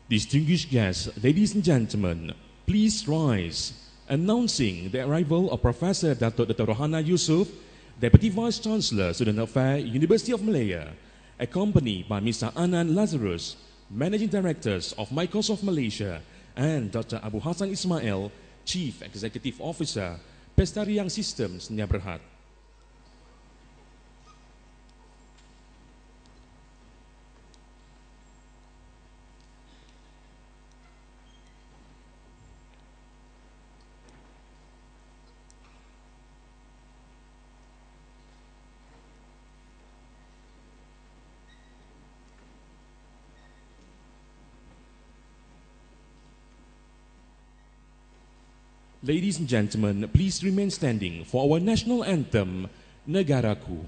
Distinguished guests, ladies and gentlemen, please rise. Announcing the arrival of Professor Datuk Dr. Rohana Yusof, Deputy Vice Chancellor, Student Affairs, University of Malaya, accompanied by Mr. Anan Lazarus, Managing Directors of Microsoft Malaysia, and Dr. Abu Hassan Ismail, Chief Executive Officer, Perasmian Systems Sdn Bhd. Ladies and gentlemen, please remain standing for our national anthem, Negaraku.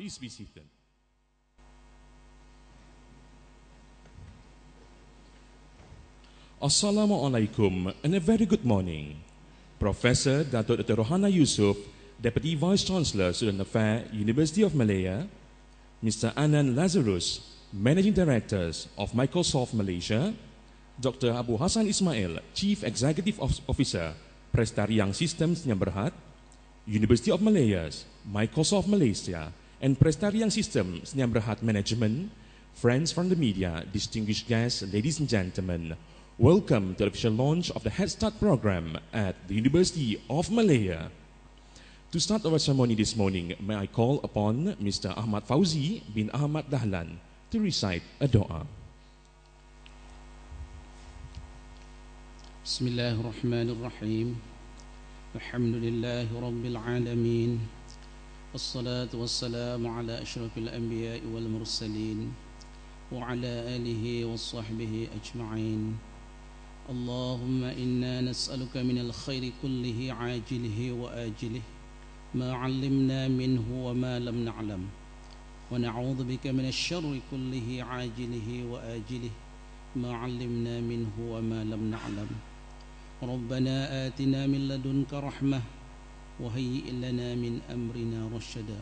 Please be seated. Assalamualaikum and a very good morning. Professor Datuk Dr. Rohana Yusof, Deputy Vice Chancellor, Student Affairs, University of Malaya, Mr. Anan Lazarus, Managing Directors of Microsoft Malaysia, Dr. Abu Hassan Ismail, Chief Executive Officer, Perasmian Systems Sdn Bhd, University of Malaya, Microsoft Malaysia, and Perasmian Systems Sdn Bhd Management, friends from the media, distinguished guests, ladies and gentlemen, welcome to the official launch of the Hedstart program at the University of Malaya. To start our ceremony this morning, may I call upon Mr. Ahmad Fauzi bin Ahmad Dahlan to recite a dua. Bismillahirrahmanirrahim. Alhamdulillahi Rabbil Alamin. Wassalatu wassalamu ala ashrafil anbiya'i wal mursalin wa ala alihi wa sahbihi ajma'in. Allahumma inna nas'aluka minal khairi kullihi ajilihi wa ajilihi ma 'allimna minhu wa ma lam na'lam wa na'udzu bika minasy syarri kullihi ajilihi wa ajilihi ma 'allimna minhu wa ma lam na'lam. Rabbana atina min ladunka rahmah وهيئ لنا من أمرنا رشدا.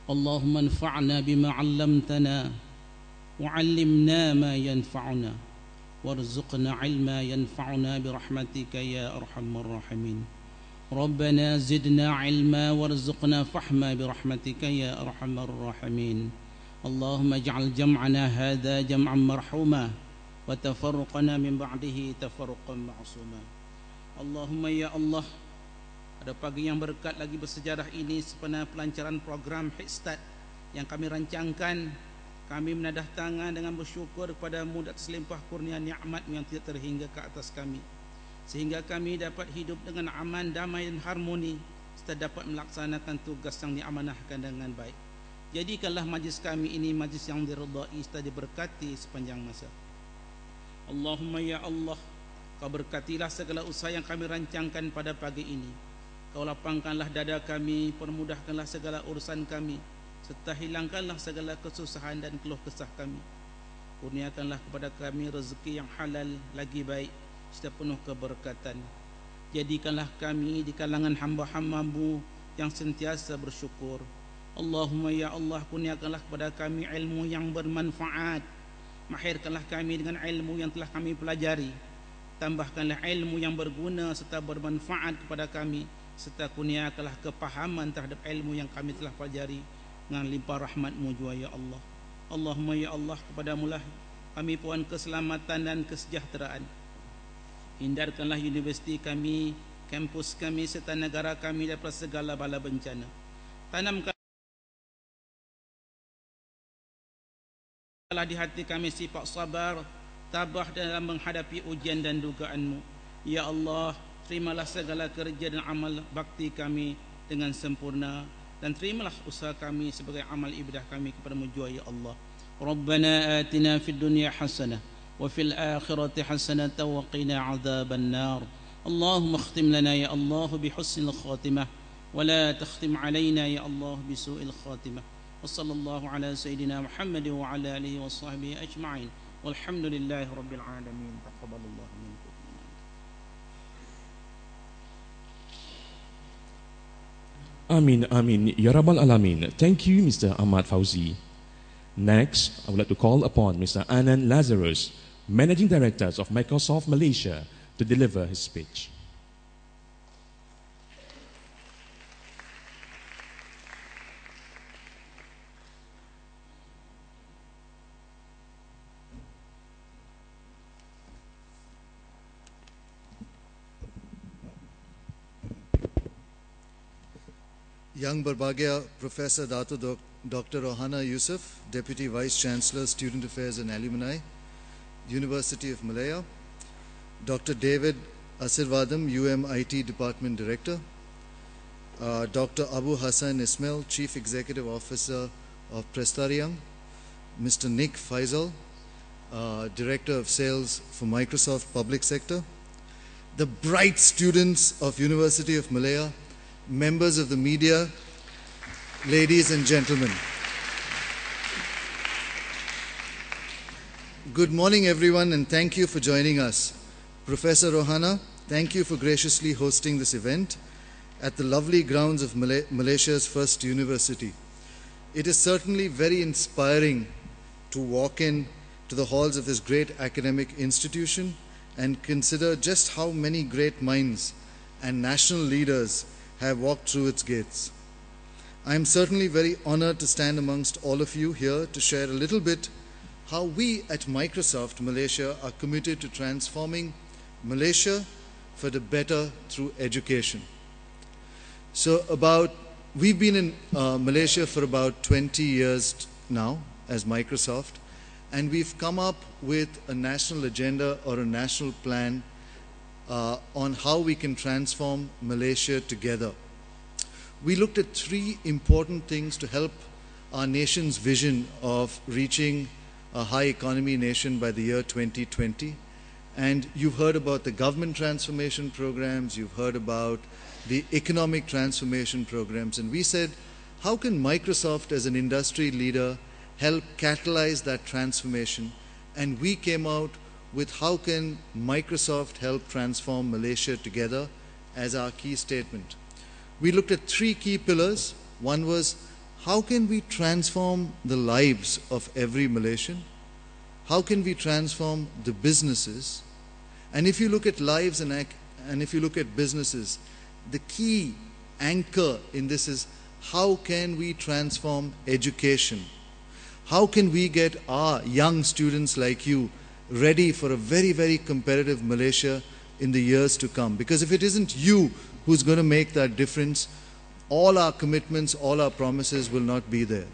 اللهم انفعنا بما علمتنا وعلمنا ما ينفعنا وارزقنا علما ينفعنا برحمتك يا أرحم الراحمين. ربنا زدنا علما وارزقنا فهما برحمتك يا أرحم الراحمين. اللهم اجعل جمعنا هذا جمعا مرحوما وتفرقنا من بعده تفرقا معصوما. اللهم يا الله, pada pagi yang berkat lagi bersejarah ini sempena pelancaran program Hedstart yang kami rancangkan, kami menadah tangan dengan bersyukur kepada-Mu atas limpah kurnia nikmat yang tidak terhingga ke atas kami, sehingga kami dapat hidup dengan aman, damai dan harmoni serta dapat melaksanakan tugas yang diamanahkan dengan baik. Jadikanlah majlis kami ini majlis yang diridai serta diberkati sepanjang masa. Allahumma ya Allah, Kau berkatilah segala usaha yang kami rancangkan pada pagi ini. Kau lapangkanlah dada kami, permudahkanlah segala urusan kami, serta hilangkanlah segala kesusahan dan keluh kesah kami. Kurniakanlah kepada kami rezeki yang halal lagi baik, serta penuh keberkatan. Jadikanlah kami di kalangan hamba-hamba-Mu yang sentiasa bersyukur. Allahumma ya Allah, kurniakanlah kepada kami ilmu yang bermanfaat. Mahirkanlah kami dengan ilmu yang telah kami pelajari. Tambahkanlah ilmu yang berguna serta bermanfaat kepada kami, serta kurniakanlah kepahaman terhadap ilmu yang kami telah pelajari dengan limpah rahmat-Mu jua ya Allah. Allahumma ya Allah, kepadamu lah kami pohon keselamatan dan kesejahteraan. Hindarkanlah universiti kami, kampus kami serta negara kami daripada segala bala bencana. Tanamkanlah di hati kami sifat sabar, tabah dalam menghadapi ujian dan dugaan-Mu. Ya Allah, terimalah segala kerja dan amal bakti kami dengan sempurna, dan terimalah usaha kami sebagai amal ibadah kami kepada-Mu jua ya Allah. Rabbana atina fid dunya hasanah wa fil akhirati hasanah wa qina adzaban nar. Allahumma khtim lana ya Allah bi husnil khatimah wa la takhtim alaina ya Allah bi su'il khatimah. Wa sallallahu ala sayyidina Muhammad wa ala alihi wa sahbihi ajma'in. Walhamdulillahi rabbil alamin. Taqabbalallahu minkum. Amin, amin, ya Rabbal Alamin. Thank you, Mr. Ahmad Fauzi. Next, I would like to call upon Mr. Anan Lazarus, Managing Director of Microsoft Malaysia, to deliver his speech. Yang Berbahagia Professor Dato Dr. Rohana Yusuf, Deputy Vice Chancellor, Student Affairs and Alumni, University of Malaya, Dr. David Asirvadam, UMIT Department Director, Dr. Abu Hassan Ismail, Chief Executive Officer of Perasmian, Mr. Nick Faisal, Director of Sales for Microsoft Public Sector, the bright students of University of Malaya, members of the media, ladies and gentlemen. Good morning everyone, and thank you for joining us. Professor Rohana, thank you for graciously hosting this event at the lovely grounds of Malaysia's first university. It is certainly very inspiring to walk in to the halls of this great academic institution and consider just how many great minds and national leaders have walked through its gates. I am certainly very honored to stand amongst all of you here to share a little bit how we at Microsoft Malaysia are committed to transforming Malaysia for the better through education. So we've been in Malaysia for about 20 years now as Microsoft, and we've come up with a national agenda or a national plan on how we can transform Malaysia together. We looked at three important things to help our nation's vision of reaching a high economy nation by the year 2020. And you've heard about the government transformation programs, you've heard about the economic transformation programs, and we said, how can Microsoft as an industry leader help catalyze that transformation? And we came out with how can Microsoft help transform Malaysia together as our key statement. We looked at three key pillars. One was, how can we transform the lives of every Malaysian? How can we transform the businesses? And if you look at lives and if you look at businesses, the key anchor in this is, how can we transform education? How can we get our young students like you ready for a very, very competitive Malaysia in the years to come? Because if it isn't you who's going to make that difference, all our commitments, all our promises will not be there.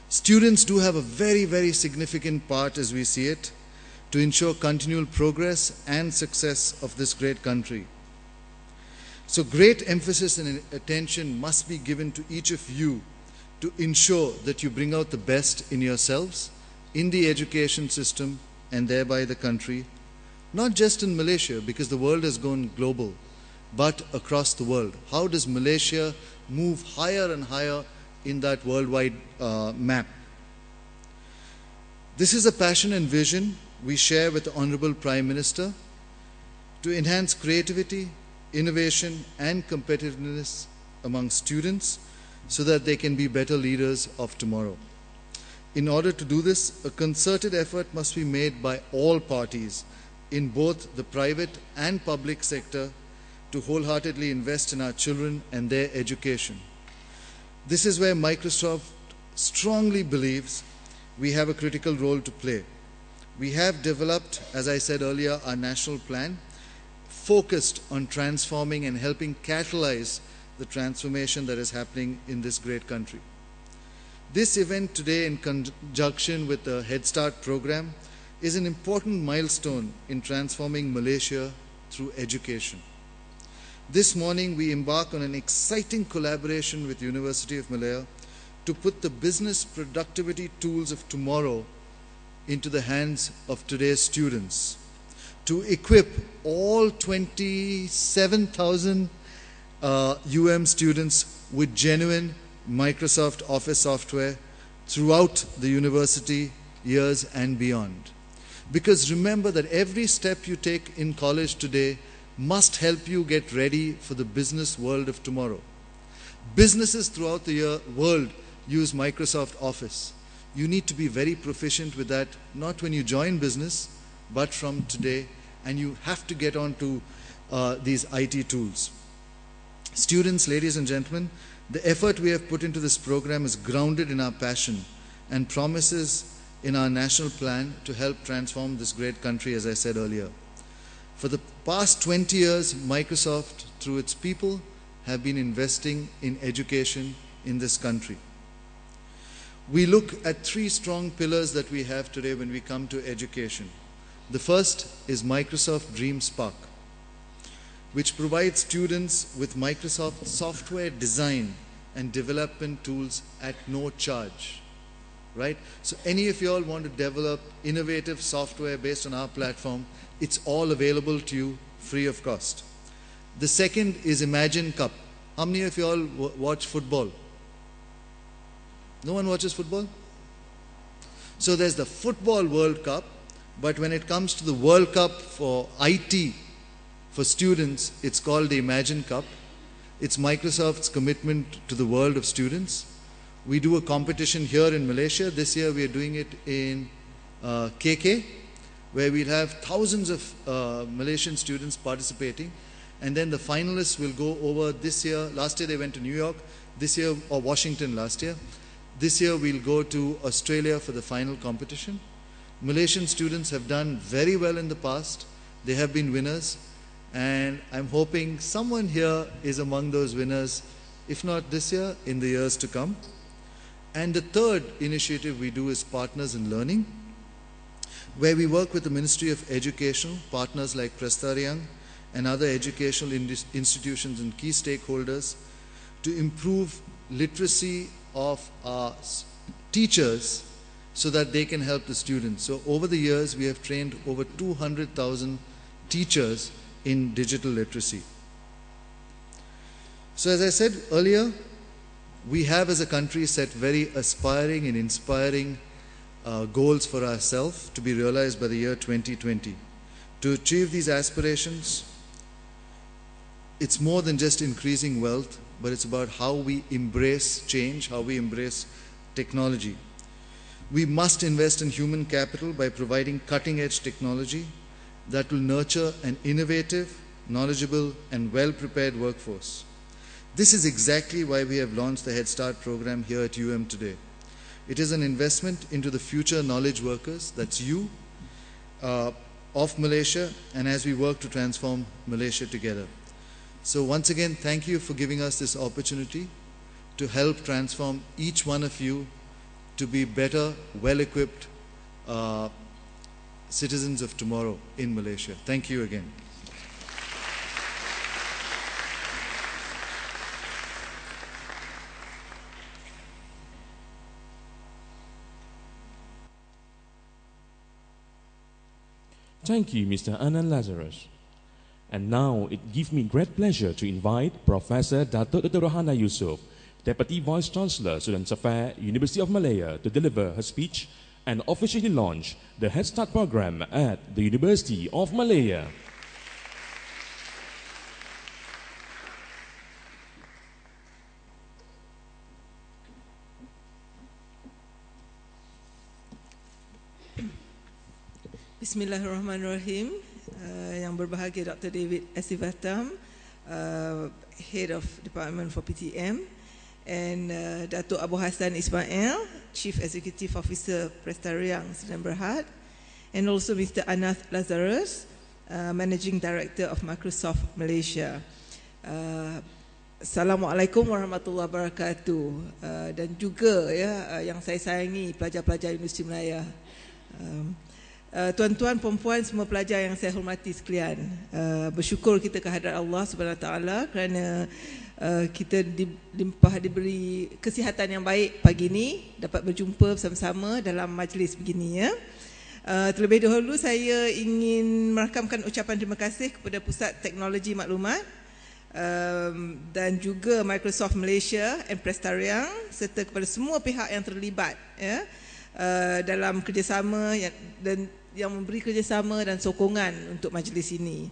Students do have a very, very significant part, as we see it, to ensure continual progress and success of this great country. So great emphasis and attention must be given to each of you to ensure that you bring out the best in yourselves, in the education system, and thereby the country, not just in Malaysia, because the world has gone global, but across the world. How does Malaysia move higher and higher in that worldwide map? This is a passion and vision we share with the Honorable Prime Minister to enhance creativity, innovation and competitiveness among students so that they can be better leaders of tomorrow. In order to do this, a concerted effort must be made by all parties in both the private and public sector to wholeheartedly invest in our children and their education. This is where Microsoft strongly believes we have a critical role to play. We have developed, as I said earlier, our national plan focused on transforming and helping catalyze the transformation that is happening in this great country. This event today, in conjunction with the Hedstart program, is an important milestone in transforming Malaysia through education. This morning we embark on an exciting collaboration with University of Malaya to put the business productivity tools of tomorrow into the hands of today's students, to equip all 27,000 students with genuine Microsoft Office software throughout the university years and beyond. Because remember that every step you take in college today must help you get ready for the business world of tomorrow. Businesses throughout the world use Microsoft Office. You need to be very proficient with that, not when you join business, but from today, and you have to get on to these IT tools. Students, ladies and gentlemen, the effort we have put into this program is grounded in our passion and promises in our national plan to help transform this great country, as I said earlier. For the past 20 years, Microsoft, through its people, have been investing in education in this country. We look at three strong pillars that we have today when we come to education. The first is Microsoft Dream Spark, which provides students with Microsoft software design and development tools at no charge. Right? So any of you all want to develop innovative software based on our platform, it's all available to you free of cost. The second is Imagine Cup. How many of you all watch football? No one watches football? So there's the Football World Cup, but when it comes to the World Cup for IT, for students, it's called the Imagine Cup. It's Microsoft's commitment to the world of students. We do a competition here in Malaysia. This year we are doing it in KK, where we'll have thousands of Malaysian students participating. And then the finalists will go over this year. Last year they went to New York. This year, or Washington last year. This year we'll go to Australia for the final competition. Malaysian students have done very well in the past. They have been winners. And I'm hoping someone here is among those winners, if not this year, in the years to come. And the third initiative we do is Partners in Learning, where we work with the Ministry of Education, partners like Perasmian and other educational institutions and key stakeholders to improve literacy of our teachers so that they can help the students. So over the years, we have trained over 200,000 teachers in digital literacy. So as I said earlier, we have as a country set very aspiring and inspiring goals for ourselves to be realized by the year 2020. To achieve these aspirations, it's more than just increasing wealth, but it's about how we embrace change, how we embrace technology. We must invest in human capital by providing cutting-edge technology that will nurture an innovative, knowledgeable, and well-prepared workforce. This is exactly why we have launched the Hedstart program here at today. It is an investment into the future knowledge workers, that's you, of Malaysia, and as we work to transform Malaysia together. So once again, thank you for giving us this opportunity to help transform each one of you to be better, well-equipped citizens of tomorrow in Malaysia. Thank you again. Thank you, Mr. Anand Lazarus. And now it gives me great pleasure to invite Professor Datuk Dr. Rohana Yusof, Deputy Vice Chancellor, Students Affairs, University of Malaya, to deliver her speech and officially launch the Hedstart program at the University of Malaya. Bismillahirrahmanirrahim. Yang berbahagia Dr. David Asivatam, Head of Department for PTM, and Datuk Abu Hassan Ismail, Chief Executive Officer Perasmian Sdn Bhd, and also Mr. Anas Lazarus, Managing Director of Microsoft Malaysia. Assalamualaikum warahmatullahi wabarakatuh. Dan juga yang saya sayangi pelajar-pelajar Universiti Malaya. Tuan-tuan, perempuan, semua pelajar yang saya hormati sekalian, bersyukur kita kehadrat Allah Subhanahu Wa Taala kerana kita diberi kesihatan yang baik pagi ini, dapat berjumpa bersama-sama dalam majlis begini ya. Terlebih dahulu saya ingin merakamkan ucapan terima kasih kepada Pusat Teknologi Maklumat dan juga Microsoft Malaysia and Perasmian serta kepada semua pihak yang terlibat ya, dalam kerjasama yang memberi kerjasama dan sokongan untuk majlis ini.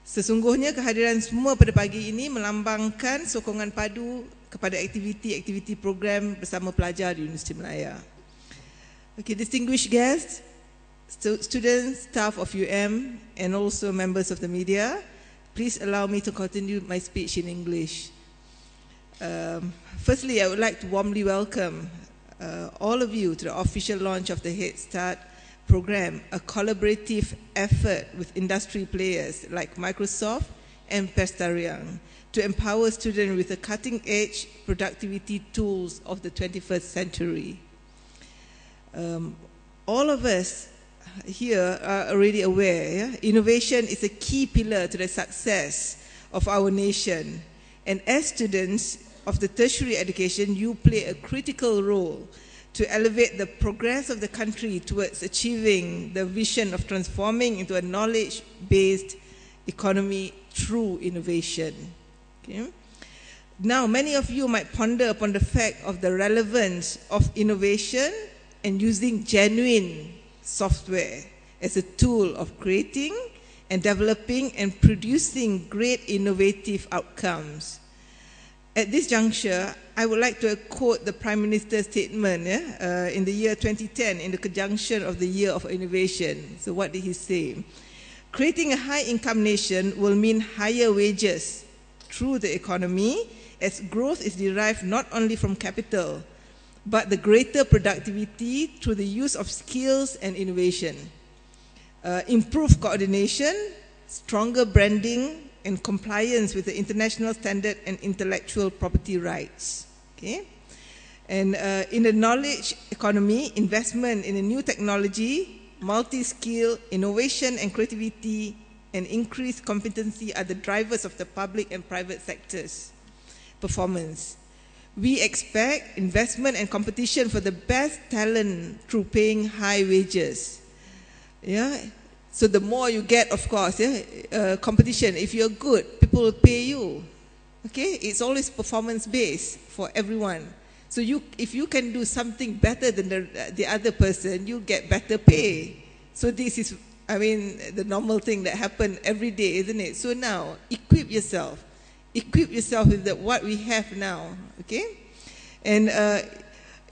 Sesungguhnya kehadiran semua pada pagi ini melambangkan sokongan padu kepada aktiviti-aktiviti program bersama pelajar di Universiti Malaya. Okay, distinguished guests, students, staff of UM, and also members of the media, please allow me to continue my speech in English. Firstly, I would like to warmly welcome all of you to the official launch of the Hedstart program, a collaborative effort with industry players like Microsoft and Perasmian to empower students with the cutting-edge productivity tools of the 21st century. All of us here are already aware, innovation is a key pillar to the success of our nation. And as students of the tertiary education, you play a critical role to elevate the progress of the country towards achieving the vision of transforming into a knowledge-based economy through innovation. Okay? Now, many of you might ponder upon the fact of the relevance of innovation and using genuine software as a tool of creating and developing and producing great innovative outcomes. At this juncture, I would like to quote the Prime Minister's statement in the year 2010 in the conjunction of the Year of Innovation. So what did he say? Creating a high-income nation will mean higher wages through the economy, as growth is derived not only from capital, but the greater productivity through the use of skills and innovation. Improved coordination, stronger branding, and compliance with the international standard and intellectual property rights. Okay? And in the knowledge economy, investment in a new technology, multi-skill, innovation and creativity, and increased competency are the drivers of the public and private sectors' performance. We expect investment and competition for the best talent through paying high wages. Yeah. So the more you get, of course, competition. If you're good, people will pay you. Okay, it's always performance-based for everyone. So if you can do something better than the other person, you get better pay. So this is, I mean, the normal thing that happens every day, isn't it? So now, equip yourself. Equip yourself with what we have now. Okay, and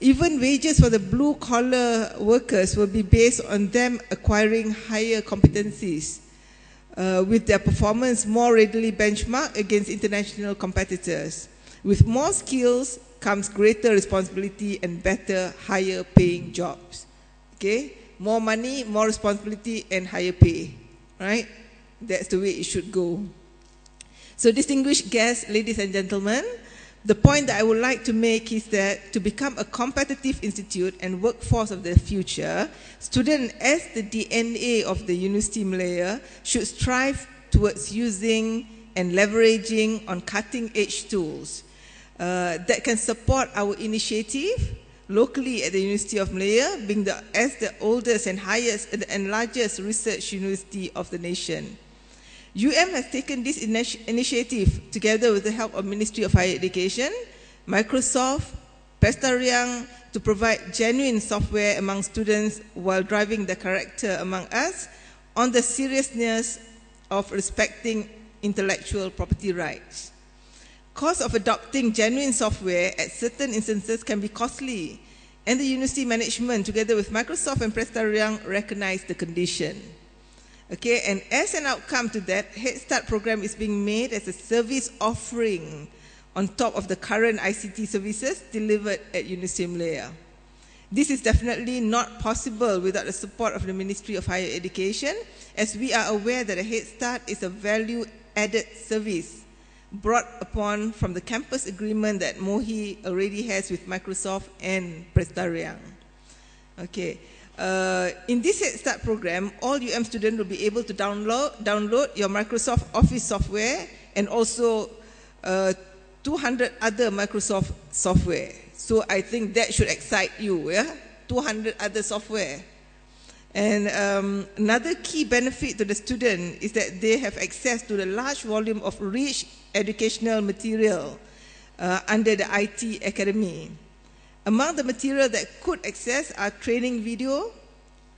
even wages for the blue-collar workers will be based on them acquiring higher competencies with their performance more readily benchmarked against international competitors. With more skills comes greater responsibility and better, higher-paying jobs. Okay? More money, more responsibility, and higher pay. Right? That's the way it should go. So, distinguished guests, ladies and gentlemen, the point that I would like to make is that to become a competitive institute and workforce of the future, students as the DNA of the University Malaya should strive towards using and leveraging on cutting-edge tools that can support our initiative locally at the University of Malaya, being as the oldest and highest and largest research university of the nation. UM has taken this initiative together with the help of Ministry of Higher Education, Microsoft, Prestarian to provide genuine software among students while driving the character among us on the seriousness of respecting intellectual property rights. Cost of adopting genuine software at certain instances can be costly, and the university management, together with Microsoft and Prestarian, recognize the condition. Okay, and as an outcome to that, Hedstart program is being made as a service offering on top of the current ICT services delivered at University of Malaya. This is definitely not possible without the support of the Ministry of Higher Education, as we are aware that a Hedstart is a value-added service brought upon from the campus agreement that MOHI already has with Microsoft and Prestarian. Okay. In this Hedstart program, all UM students will be able to download your Microsoft Office software and also 200 other Microsoft software. So I think that should excite you, yeah? 200 other software. And another key benefit to the student is that they have access to the large volume of rich educational material under the IT Academy. Among the material that could access are training video,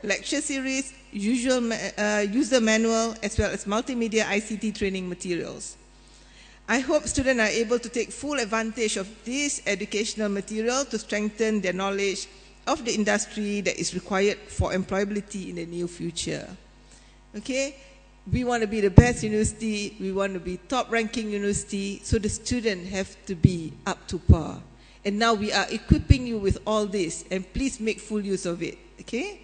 lecture series, user manual, as well as multimedia ICT training materials. I hope students are able to take full advantage of this educational material to strengthen their knowledge of the industry that is required for employability in the near future. Okay? We want to be the best university, we want to be top-ranking university, so the students have to be up to par. And now we are equipping you with all this, and please make full use of it, okay?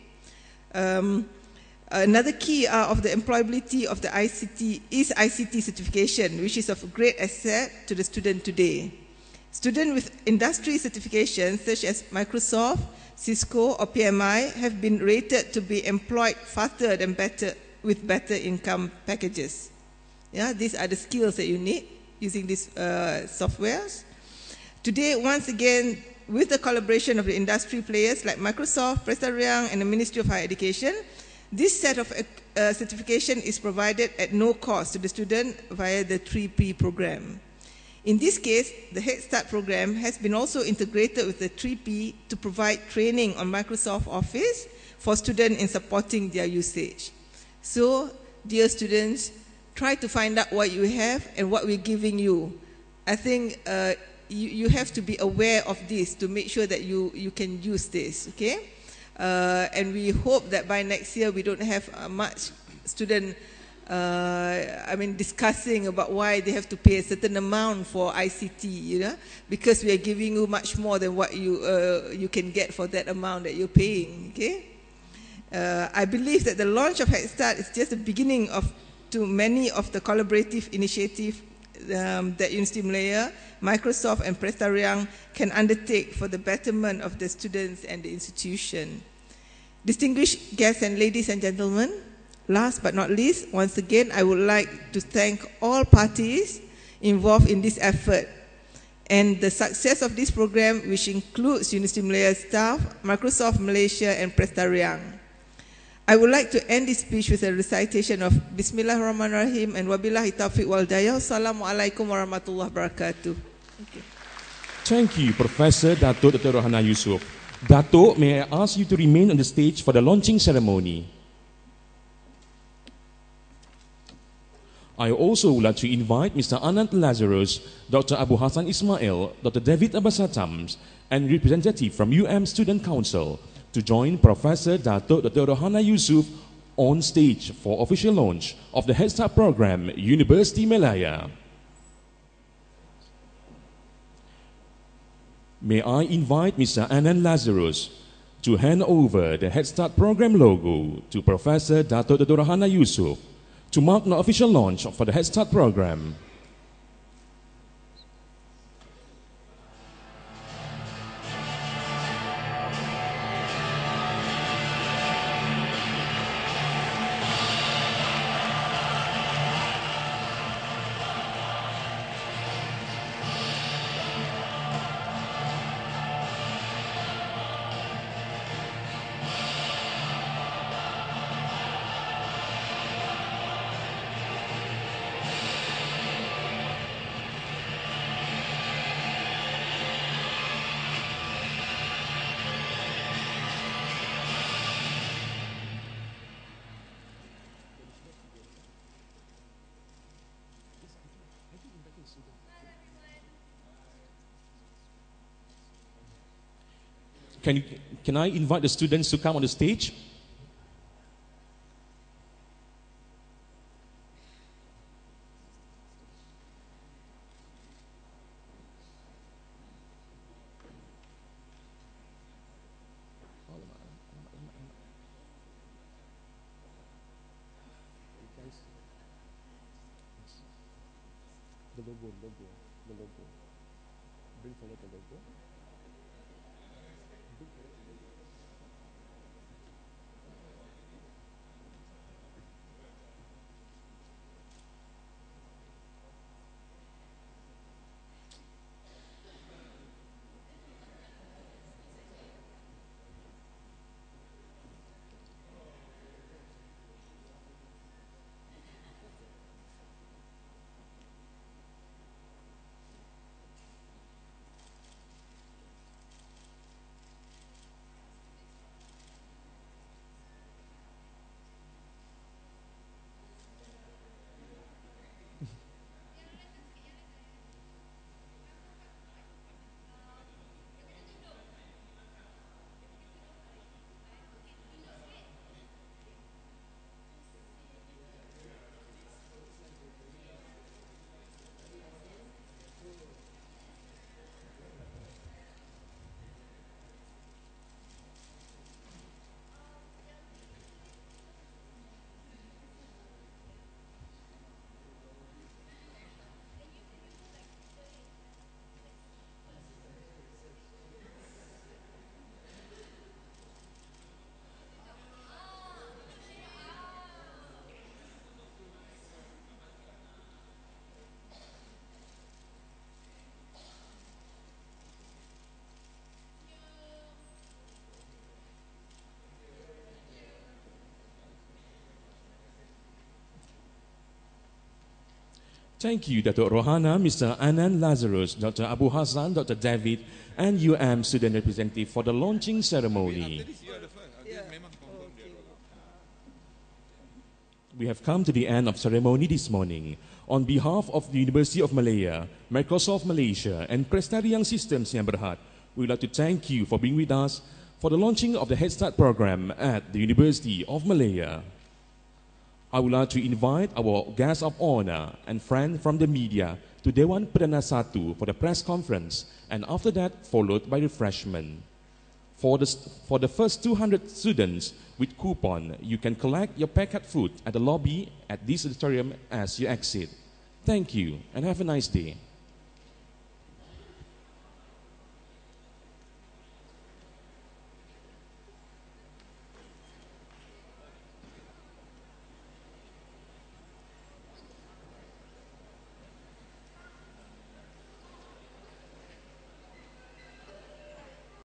Another key of the employability of the ICT is ICT certification, which is of great asset to the student today. Students with industry certifications such as Microsoft, Cisco, or PMI have been rated to be employed faster than with better income packages. Yeah, these are the skills that you need using these softwares. Today, once again, with the collaboration of the industry players like Microsoft, Prestarian, and the Ministry of Higher Education, this set of certification is provided at no cost to the student via the 3P program. In this case, the Hedstart program has been also integrated with the 3P to provide training on Microsoft Office for students in supporting their usage. So, dear students, try to find out what you have and what we're giving you. I think you have to be aware of this to make sure that you can use this, okay? And we hope that by next year we don't have much student discussing about why they have to pay a certain amount for ICT, you know, because we are giving you much more than what you can get for that amount that you're paying, okay? I believe that the launch of Hedstart is just the beginning to many of the collaborative initiatives that University of Malaya, Microsoft, and Prestarian can undertake for the betterment of the students and the institution. Distinguished guests and ladies and gentlemen, last but not least, once again, I would like to thank all parties involved in this effort and the success of this program, which includes University of Malaya staff, Microsoft Malaysia, and Prestarian. I would like to end this speech with a recitation of Bismillahirrahmanirrahim and Wabillahi Taufiq wal Hidayah. Assalamualaikum warahmatullahi wabarakatuh. Thank you, Professor Dato' Dr. Rohana Yusuf. Dato', may I ask you to remain on the stage for the launching ceremony. I also would like to invite Mr. Anand Lazarus, Dr. Abu Hassan Ismail, Dr. David Abbasatams, and representative from UM Student Council to join Professor Dato' Dr. Rohana Yusuf on stage for official launch of the Hedstart program, University Malaya. May I invite Mr. Anand Lazarus to hand over the Hedstart program logo to Professor Dato' Dr. Rohana Yusuf to mark the official launch for the Hedstart program. can I invite the students to come on the stage? The logo. Bring forward the logo. Thank you, Dr. Rohana, Mr. Anan Lazarus, Dr. Abu Hassan, Dr. David, and UM student representative for the launching ceremony. We have come to the end of ceremony this morning. On behalf of the University of Malaya, Microsoft Malaysia, and Prestari Young Systems yang berhad, we would like to thank you for being with us for the launching of the Hedstart program at the University of Malaya. I would like to invite our guest of honor and friend from the media to Dewan Perdana Satu for the press conference, and after that followed by refreshment. For the first 200 students with coupon, you can collect your packet food at the lobby at this auditorium as you exit. Thank you and have a nice day.